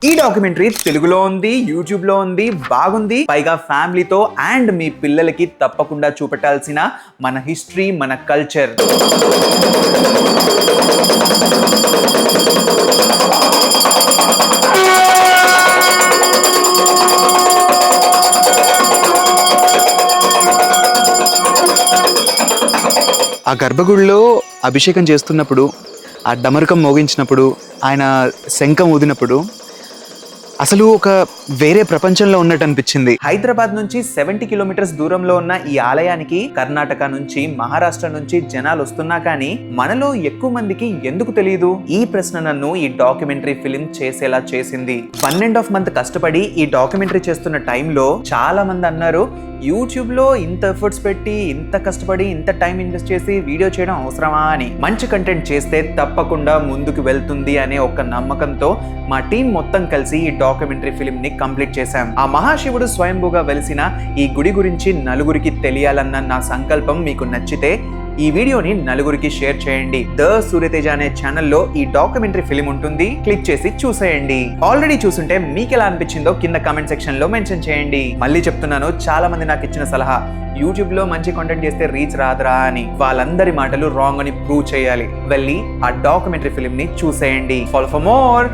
ఈ డాక్యుమెంటరీ తెలుగులో ఉంది, యూట్యూబ్ లో ఉంది, బాగుంది. పైగా ఫ్యామిలీతో అండ్ మీ పిల్లలకి తప్పకుండా చూపెట్టాల్సిన మన హిస్టరీ, మన కల్చర్. ఆ గర్భగుడిలో అభిషేకం చేస్తున్నప్పుడు, ఆ డమరుకం మోగించినప్పుడు, ఆయన శంఖం ఊదినప్పుడు అసలు ఒక వేరే ప్రపంచంలో ఉన్నట్టు అనిపించింది. హైదరాబాద్ నుంచి 70 కిలోమీటర్స్ దూరంలో ఉన్న ఈ ఆలయానికి కర్ణాటక నుంచి, మహారాష్ట్ర నుంచి జనాలు వస్తున్నా కానీ మనలో ఎక్కువ మందికి ఎందుకు తెలియదు? ఈ ప్రశ్న నన్ను ఈ డాక్యుమెంటరీ ఫిలిం చేసేలా చేసింది. 1.5 month కష్టపడి ఈ డాక్యుమెంటరీ చేస్తున్న టైంలో చాలా మంది అన్నారు, యూట్యూబ్ లో ఇంత ఎఫర్ట్స్ పెట్టి, ఇంత కష్టపడి, ఇంత టైం ఇన్వెస్ట్ చేసి వీడియో చేయడం అవసరమా అని. మంచి కంటెంట్ చేస్తే తప్పకుండా ముందుకు వెళ్తుంది అనే ఒక నమ్మకంతో మా టీం మొత్తం కలిసి ఈ డాక్యుమెంటరీ ఫిలిం ని కంప్లీట్ చేశాం. ఆ మహాశివుడు స్వయంభూగా వెలిసిన ఈ గుడి గురించి నలుగురికి తెలియాలన్న నా సంకల్పం మీకు నచ్చితే ఈ వీడియోని నలుగురికి షేర్ చేయండి. ద సూర్యతేజ అనే ఛానల్లో ఈ డాక్యుమెంటరీ ఫిలిం ఉంటుంది, క్లిక్ చేసి చూసేయండి. ఆల్రెడీ చూసుంటే మీకు ఎలా అనిపించిందో కింద కామెంట్ సెక్షన్ లో మెన్షన్ చేయండి. మళ్ళీ చెప్తున్నాను, చాలా మంది నాకు ఇచ్చిన సలహా, యూట్యూబ్ లో మంచి కంటెంట్ చేస్తే రీచ్ రాదురా అని. వాళ్ళందరి మాటలు రాంగ్ అని ప్రూవ్ చేయాలి. వెళ్ళి ఆ డాక్యుమెంటరీ ఫిలిం ని చూసేయండి. Follow for more.